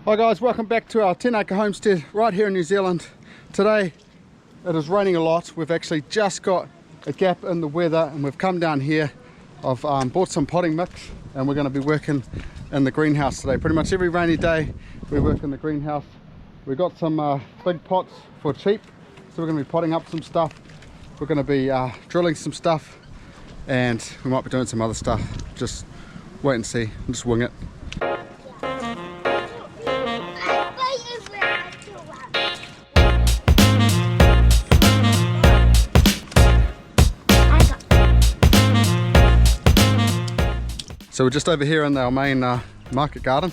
Hi guys, welcome back to our 10-acre homestead right here in New Zealand. Today it is raining a lot. We've actually just got a gap in the weather and we've come down here. I've bought some potting mix and we're going to be working in the greenhouse today. Pretty much every rainy day we work in the greenhouse. We've got some big pots for cheap, so we're going to be potting up some stuff. We're going to be drilling some stuff and we might be doing some other stuff. Just wait and see, just wing it. So we're just over here in our main market garden.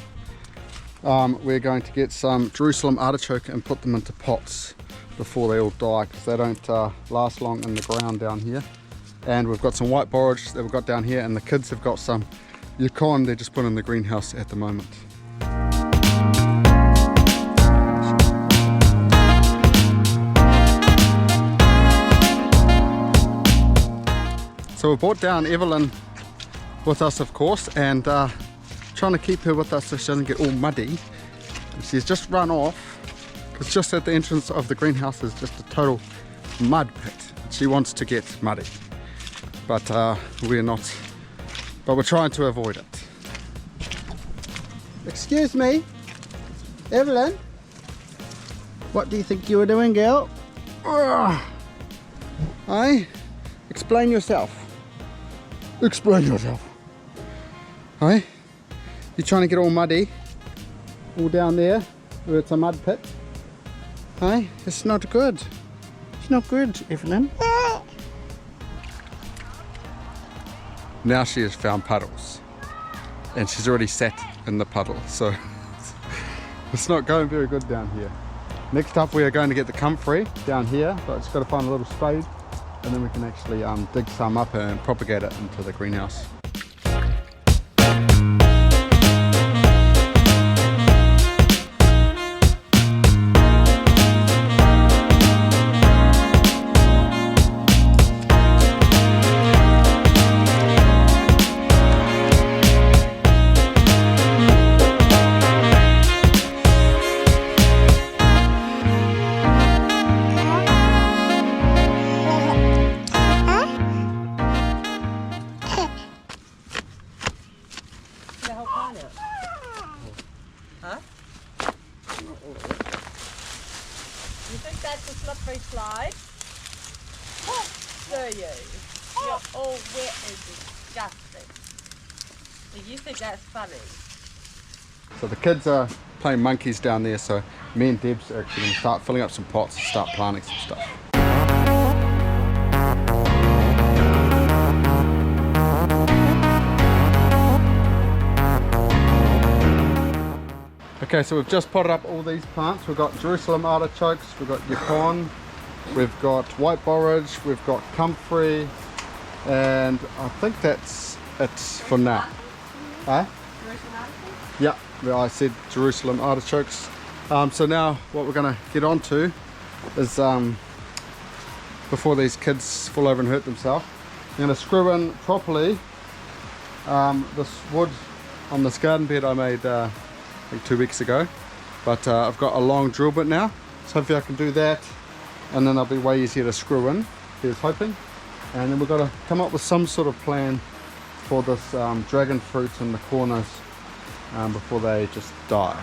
We're going to get some Jerusalem artichoke and put them into pots before they all die, because they don't last long in the ground down here. And we've got some white borage that we've got down here, and the kids have got some yukon they're just putting in the greenhouse at the moment. So we brought down Evelyn with us, of course, and trying to keep her with us so she doesn't get all muddy. She's just run off because just at the entrance of the greenhouse is just a total mud pit. She wants to get muddy, but we're not. But we're trying to avoid it. Excuse me, Evelyn. What do you think you were doing, girl? Hey, explain yourself. Explain yourself. Hey, you're trying to get all muddy, all down there where it's a mud pit. Hey, it's not good. It's not good, Evelyn. Now she has found puddles, and she's already sat in the puddle, so it's not going very good down here. Next up, we are going to get the comfrey down here, but it's got to find a little spade, and then we can actually dig some up and propagate it into the greenhouse. Huh? You think that's a slippery slide? Do you? You're all wet and disgusting. Do you think that's funny? So the kids are playing monkeys down there, so me and Debs are actually going to start filling up some pots and start planting some stuff. Okay, so we've just potted up all these plants. We've got Jerusalem artichokes, we've got yukon, we've got white borage, we've got comfrey, and I think that's it for now. Eh? Yeah, I said Jerusalem artichokes. So now what we're going to get onto is, before these kids fall over and hurt themselves, I'm going to screw in properly this wood on this garden bed I made like 2 weeks ago, but I've got a long drill bit now, so hopefully I can do that, and then it'll be way easier to screw in, here's hoping. And then we've got to come up with some sort of plan for this dragon fruit in the corners before they just die.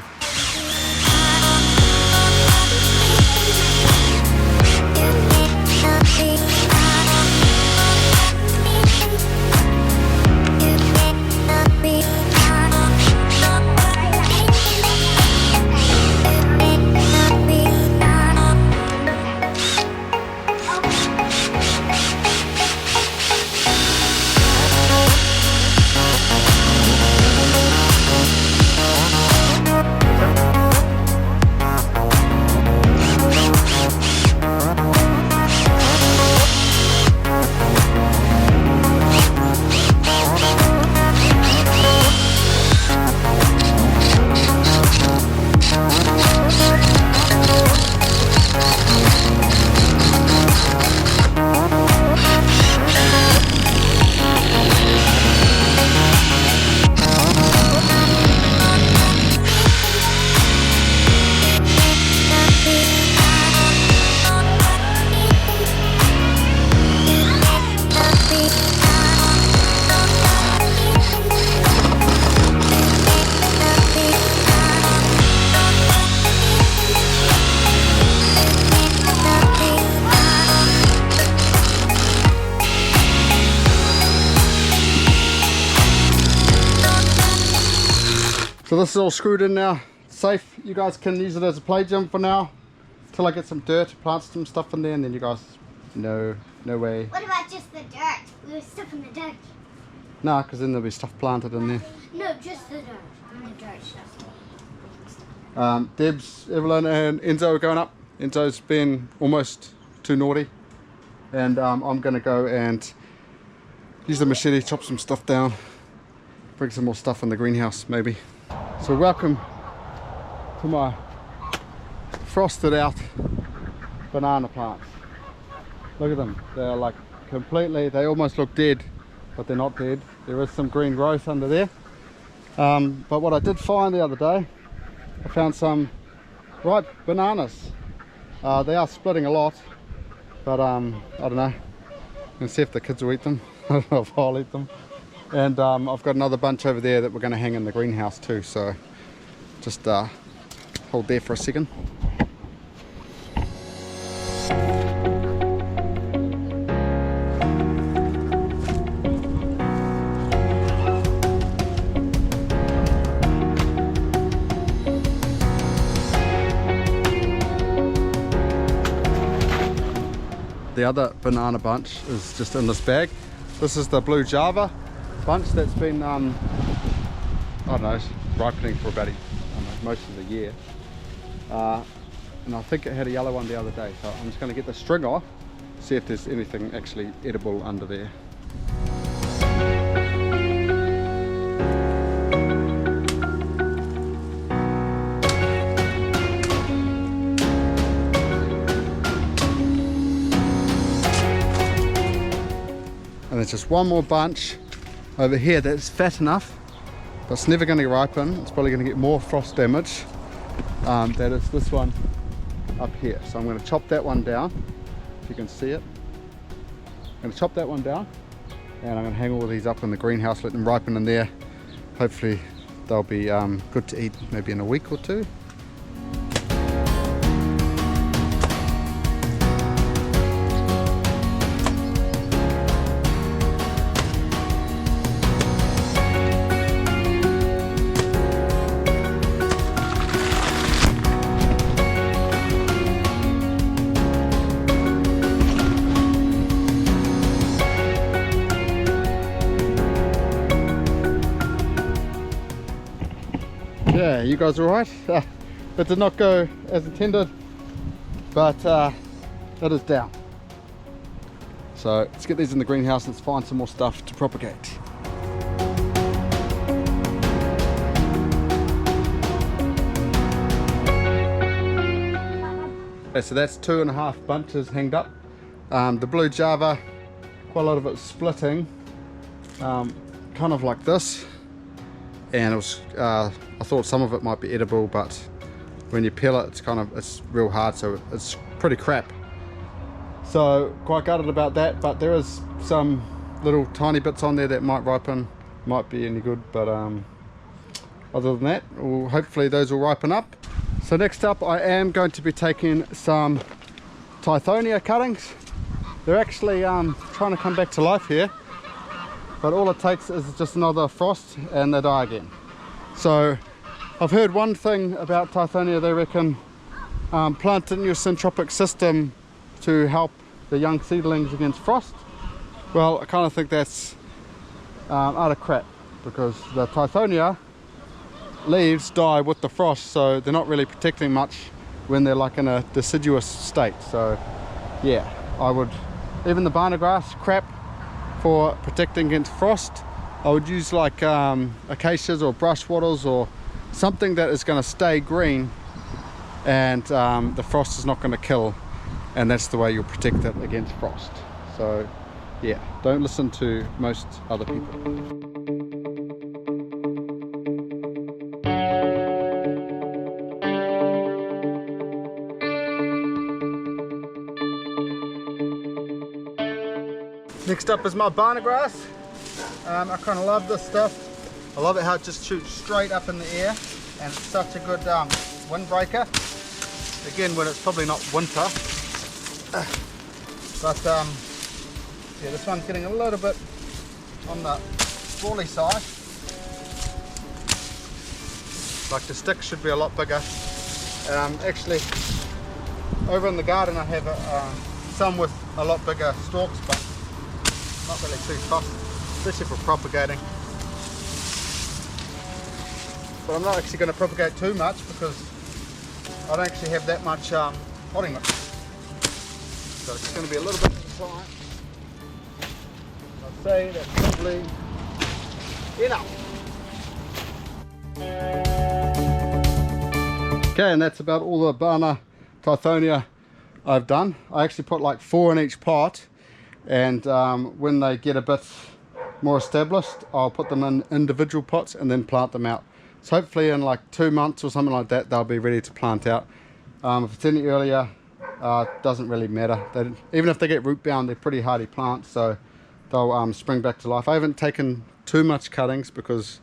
this is all screwed in now, safe. You guys can use it as a play gym for now, till I get some dirt, plant some stuff in there, and then you guys, no way. What about just the dirt? We were stuff in the dirt. No, because then there'll be stuff planted in there. No, just the dirt. The dirt stuff. Debs, Evelyn and Enzo are going up. Enzo's been almost too naughty, and I'm going to go and use the machete, chop some stuff down, bring some more stuff in the greenhouse maybe. So welcome to my frosted out banana plants. Look at them, they're like completely, they almost look dead, but they're not dead. There is some green growth under there. But what I did find the other day, I found some ripe bananas. They are splitting a lot, but I don't know. I'm gonna see if the kids will eat them. I don't know if I'll eat them. And I've got another bunch over there that we're gonna hang in the greenhouse too. So just hold there for a second. The other banana bunch is just in this bag. This is the blue Java bunch that's been, I don't know, ripening for about most of the year. And I think it had a yellow one the other day, so I'm just going to get the string off, see if there's anything actually edible under there. And there's just one more bunch over here that's fat enough, but it's never going to ripen. It's probably going to get more frost damage. That is this one up here. So I'm going to chop that one down, if you can see it. I'm going to chop that one down, and I'm going to hang all of these up in the greenhouse, let them ripen in there. Hopefully they'll be good to eat maybe in a week or two. Yeah, you guys all right? It did not go as intended, but it is down. So let's get these in the greenhouse and let's find some more stuff to propagate. Okay, so that's 2.5 bunches hanged up. The blue Java, quite a lot of it splitting, kind of like this. And it was, I thought some of it might be edible, but when you peel it, it's real hard, so it's pretty crap. So quite gutted about that, but there is some little tiny bits on there that might ripen, might be any good, but other than that, well, hopefully those will ripen up. So next up, I am going to be taking some Tithonia cuttings. They're actually trying to come back to life here. But all it takes is just another frost and they die again. So I've heard one thing about Tithonia, they reckon plant in your syntropic system to help the young seedlings against frost. Well, I kind of think that's utter crap, because the Tithonia leaves die with the frost, so they're not really protecting much when they're like in a deciduous state. So yeah, I would, even the banana grass crap, for protecting against frost, I would use like acacias or brush wattles or something that is going to stay green and the frost is not going to kill, and that's the way you'll protect it against frost. So yeah, don't listen to most other people. Next up is my banana grass. I kind of love this stuff. I love it how it just shoots straight up in the air, and it's such a good windbreaker. Again, when it's probably not winter. But yeah, this one's getting a little bit on the sprawly side. Like the sticks should be a lot bigger. Actually, over in the garden I have some with a lot bigger stalks, but not really too fussed, especially for propagating. But I'm not actually going to propagate too much because I don't actually have that much potting mix. So it's going to be a little bit at a time. I'd say that's probably enough. Okay, and that's about all the Bana Tithonia I've done. I actually put like 4 in each pot, and when they get a bit more established, I'll put them in individual pots and then plant them out. So hopefully in like 2 months or something like that, they'll be ready to plant out. If it's any earlier, doesn't really matter. Even if they get root bound, they're pretty hardy plants, so they'll spring back to life. I haven't taken too much cuttings because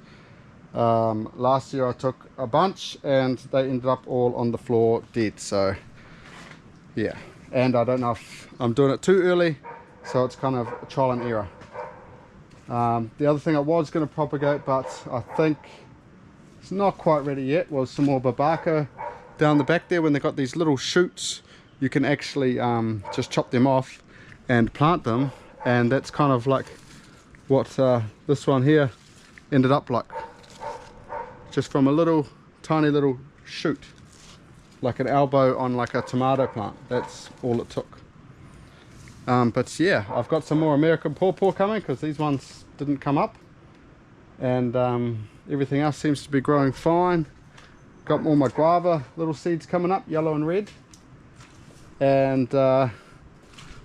last year I took a bunch and they ended up all on the floor dead. So yeah, and I don't know if I'm doing it too early, so it's kind of a trial and error. The other thing I was going to propagate, but I think it's not quite ready yet, was some more babako down the back there. When they've got these little shoots, you can actually just chop them off and plant them, and that's kind of like what this one here ended up like. Just from a little tiny little shoot, like an elbow on like a tomato plant. That's all it took. But yeah, I've got some more American pawpaw coming because these ones didn't come up, and everything else seems to be growing fine. Got all my guava little seeds coming up, yellow and red, and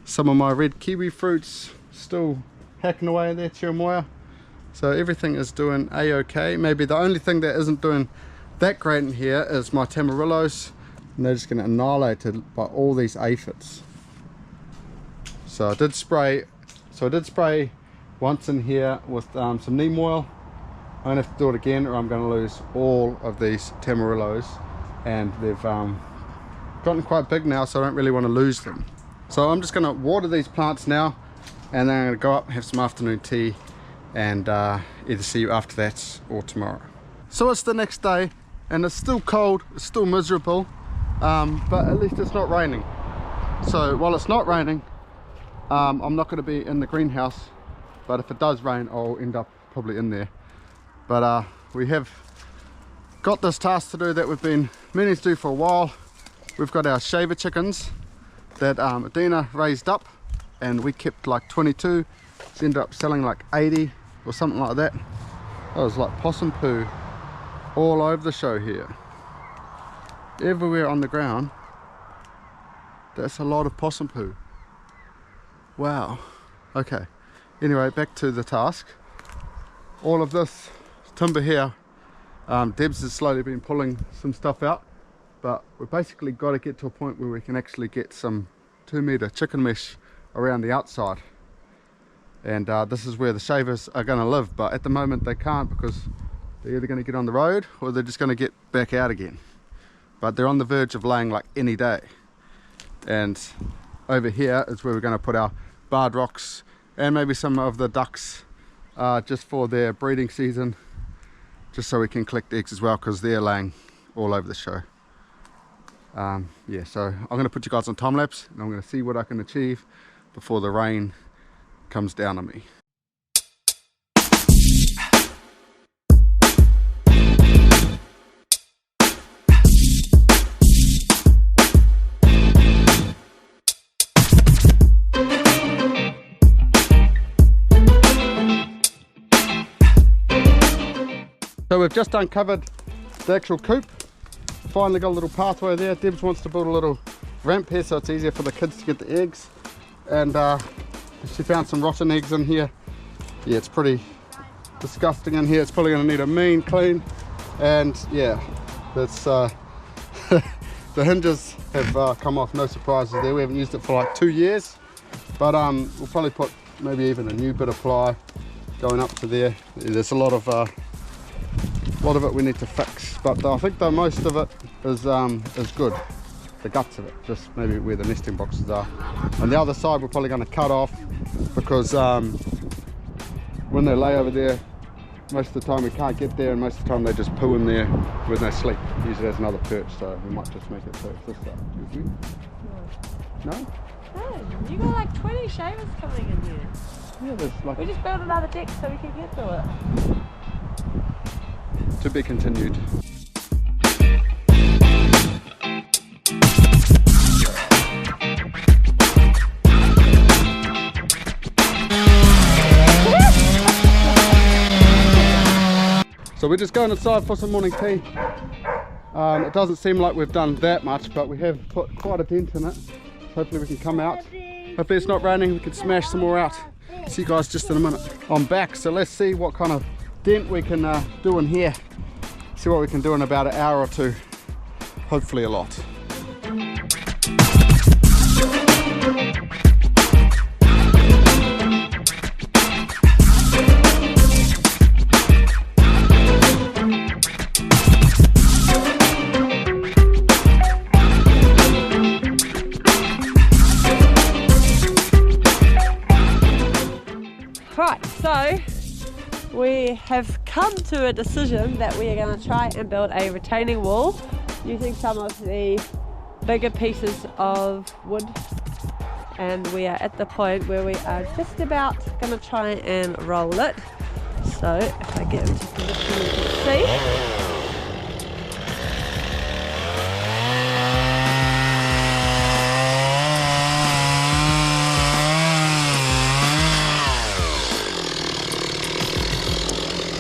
some of my red kiwi fruits still hacking away there, chirimoya. So everything is doing a-okay. Maybe the only thing that isn't doing that great in here is my tamarillos, and they're just getting annihilated by all these aphids. So I did spray once in here with some neem oil. I'm gonna have to do it again, or I'm gonna lose all of these tamarillos, and they've gotten quite big now, so I don't really want to lose them. So I'm just gonna water these plants now, and then I'm gonna go up, have some afternoon tea, and either see you after that or tomorrow. So it's the next day, and it's still cold, it's still miserable, but at least it's not raining. So while it's not raining, I'm not going to be in the greenhouse, but if it does rain, I'll end up probably in there. But we have got this task to do that we've been meaning to do for a while. We've got our shaver chickens that Adina raised up, and we kept like 22. She ended up selling like 80 or something like that. That was like possum poo all over the show here. Everywhere on the ground. That's a lot of possum poo. Wow. Okay. Anyway, back to the task. All of this timber here, Debs has slowly been pulling some stuff out, but we've basically got to get to a point where we can actually get some 2-meter chicken mesh around the outside. And this is where the shavers are going to live, but at the moment they can't because they're either going to get on the road or they're just going to get back out again. But they're on the verge of laying like any day. And over here is where we're going to put our barred rocks and maybe some of the ducks just for their breeding season, just so we can collect eggs as well, because they're laying all over the show. Yeah, so I'm going to put you guys on time lapse, and I'm going to see what I can achieve before the rain comes down on me. So we've just uncovered the actual coop. Finally got a little pathway there. Debs wants to build a little ramp here so it's easier for the kids to get the eggs. And she found some rotten eggs in here. Yeah, it's pretty disgusting in here. It's probably going to need a mean clean. And yeah, that's the hinges have come off, no surprises there. We haven't used it for like 2 years. But we'll probably put maybe even a new bit of ply going up to there. There's a lot of it we need to fix, but I think the most of it is good. The guts of it, just maybe where the nesting boxes are. And the other side we're probably going to cut off because when they lay over there, most of the time we can't get there, and most of the time they just poo in there when they sleep. Use it as another perch, so we might just make it so it's this side. No? No, you got like 20 shavers coming in here. Yeah, there's like... We just built another deck so we can get to it. To be continued. So we're just going inside for some morning tea. It doesn't seem like we've done that much, but we have put quite a dent in it. Hopefully we can come out. Hopefully it's not raining, we can smash some more out. See you guys just in a minute. I'm back, so let's see what kind of dent we can do in here. See what we can do in about an hour or two. Hopefully a lot. Right, so we have come to a decision that we are going to try and build a retaining wall using some of the bigger pieces of wood, and we are at the point where we are just about going to try and roll it. So if I get into position you can see.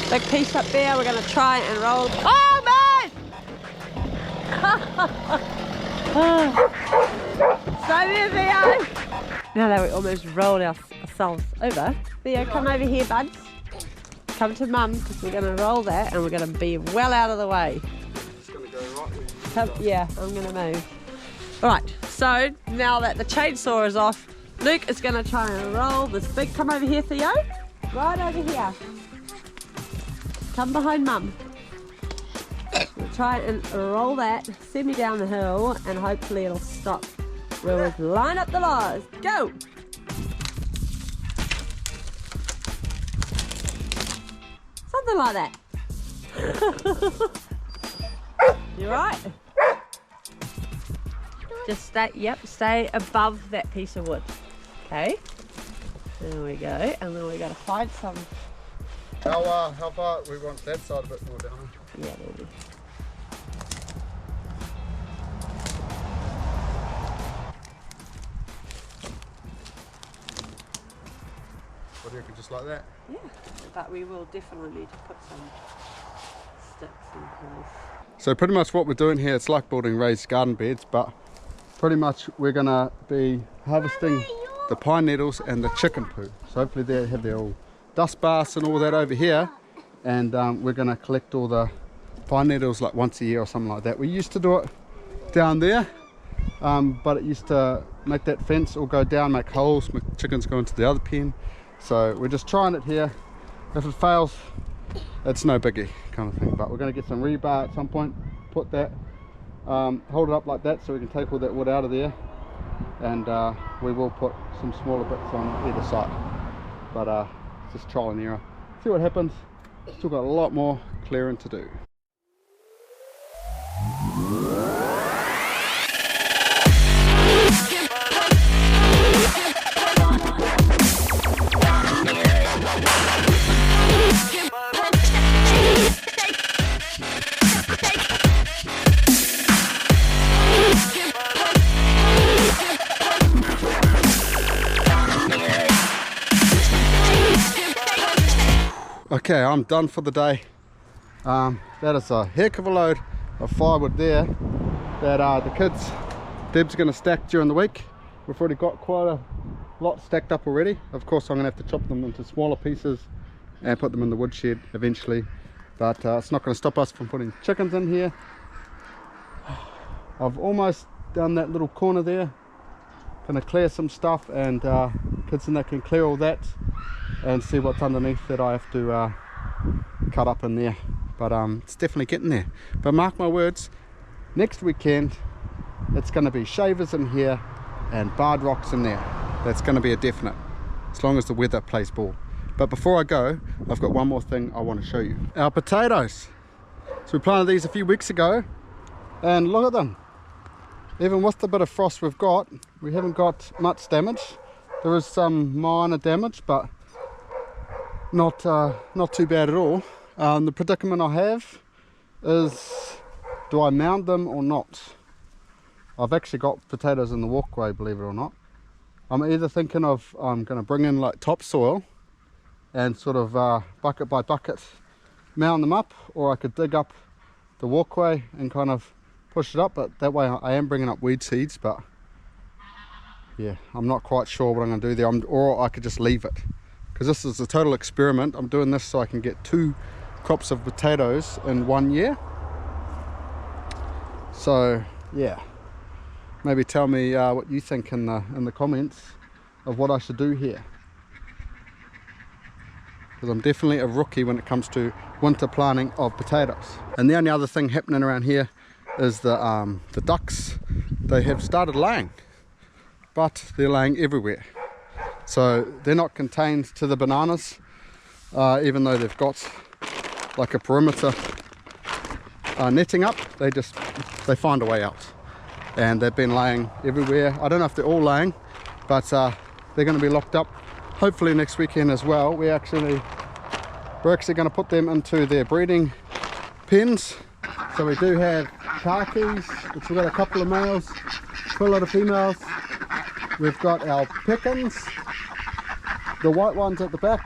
Big piece up there, we're going to try and roll. Oh man! So there, Theo. Now that we almost rolled ourselves over, Theo, come over here, buds. Come to mum, because we're going to roll that and we're going to be well out of the way. Just going to go right where you Come, yeah, I'm going to move. Alright, so now that the chainsaw is off, Luke is going to try and roll this big. Come over here, Theo. Right over here. Come behind mum. We'll try and roll that, send me down the hill, and hopefully it'll stop. We'll line up the lines. Go! Something like that. You right? Just stay, yep, stay above that piece of wood. Okay. There we go. And then we got to find some. How far we want that side a bit more down? Yeah, maybe. What do you reckon, just like that? Yeah, but we will definitely need to put some sticks in place. So pretty much what we're doing here, it's like building raised garden beds, but pretty much we're gonna be harvesting the pine needles and the chicken poo. So hopefully they have their all dust baths and all that over here, and we're gonna collect all the pine needles like once a year or something like that. We used to do it down there, but it used to make that fence all go down, make holes, make chickens go into the other pen. So we're just trying it here. If it fails, it's no biggie kind of thing, but we're going to get some rebar at some point, put that, hold it up like that so we can take all that wood out of there, and we will put some smaller bits on either side, but just trial and error, see what happens. Still got a lot more clearing to do. Okay, I'm done for the day. That is a heck of a load of firewood there that the kids, Deb's going to stack during the week. We've already got quite a lot stacked up already. Of course I'm going to have to chop them into smaller pieces and put them in the woodshed eventually, but it's not going to stop us from putting chickens in here. I've almost done that little corner there. Going to clear some stuff, and kids in there can clear all that and see what's underneath that I have to cut up in there, but it's definitely getting there. But mark my words, next weekend it's going to be shavers in here and barred rocks in there. That's going to be a definite, as long as the weather plays ball. But before I go, I've got one more thing I want to show you. Our potatoes. So we planted these a few weeks ago, and look at them. Even with the bit of frost we've got, we haven't got much damage. There is some minor damage, but not too bad at all. The predicament I have is, do I mound them or not? I've actually got potatoes in the walkway, believe it or not. I'm either thinking of I'm going to bring in like topsoil and sort of bucket by bucket mound them up, or I could dig up the walkway and kind of push it up, but that way I am bringing up weed seeds. But yeah, I'm not quite sure what I'm going to do there, or I could just leave it, because this is a total experiment. I'm doing this so I can get 2 crops of potatoes in 1 year. So yeah, maybe tell me what you think in the comments of what I should do here, because I'm definitely a rookie when it comes to winter planting of potatoes. And the only other thing happening around here is the ducks. They have started laying, but they're laying everywhere. So they're not contained to the bananas, even though they've got like a perimeter netting up. They find a way out, and they've been laying everywhere. I don't know if they're all laying, but they're going to be locked up hopefully next weekend as well. We're actually going to put them into their breeding pens. So we do have khakis, which we've got a couple of males, quite a lot of females. We've got our pickens, the white ones at the back,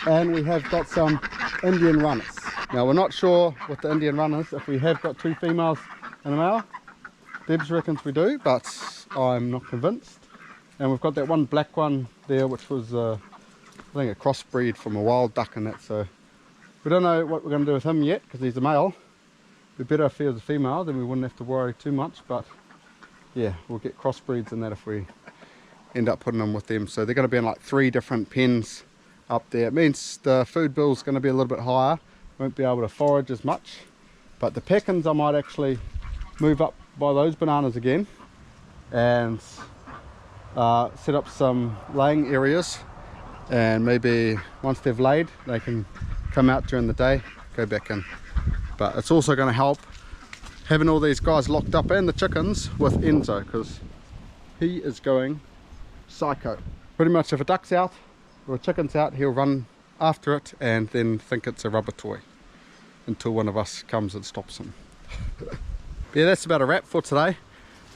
and we have got some Indian runners. Now we're not sure with the Indian runners if we have got 2 females and a male. Debs reckons we do, but I'm not convinced. And we've got that one black one there, which was I think a crossbreed from a wild duck and that. So we don't know what we're going to do with him yet, because he's a male. We'd better if he was a female, then we wouldn't have to worry too much. But yeah, we'll get crossbreeds and that if we end up putting them with them. So they're going to be in like 3 different pens up there. It means the food bill's going to be a little bit higher. Won't be able to forage as much. But the peckins, I might actually move up by those bananas again and set up some laying areas, and maybe once they've laid they can come out during the day, go back in. But it's also going to help having all these guys locked up, and the chickens, with Enzo, because he is going psycho. Pretty much if a duck's out or a chicken's out, he'll run after it and then think it's a rubber toy until one of us comes and stops him. Yeah, that's about a wrap for today.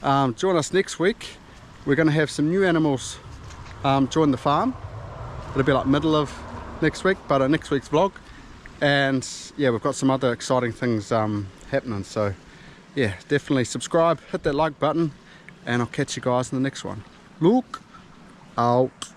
Join us next week. We're going to have some new animals join the farm. It'll be like middle of next week, but next week's vlog. And yeah, we've got some other exciting things happening. So yeah, definitely subscribe, hit that like button, and I'll catch you guys in the next one. Look out.